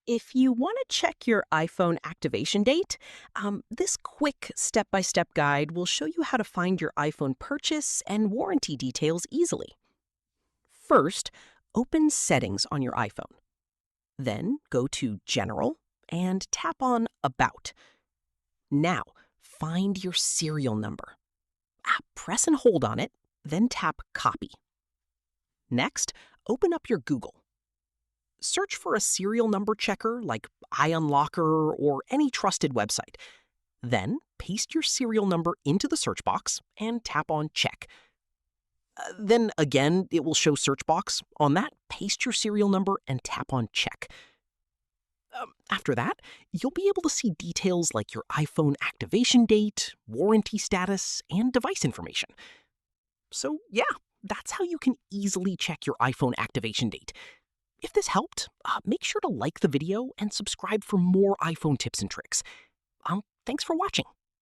If you want to check your iPhone activation date, this quick step-by-step guide will show you how to find your iPhone purchase and warranty details easily. First, open Settings on your iPhone. Then go to General and tap on About. Now, find your serial number. Press and hold on it, then tap Copy. Next, open up your Google. Search for a serial number checker like iUnlocker or any trusted website. Then paste your serial number into the search box and tap on Check. Then again, it will show search box. On that, paste your serial number and tap on Check. After that, you'll be able to see details like your iPhone activation date, warranty status, and device information. So yeah, that's how you can easily check your iPhone activation date. If this helped, make sure to like the video and subscribe for more iPhone tips and tricks. Thanks for watching.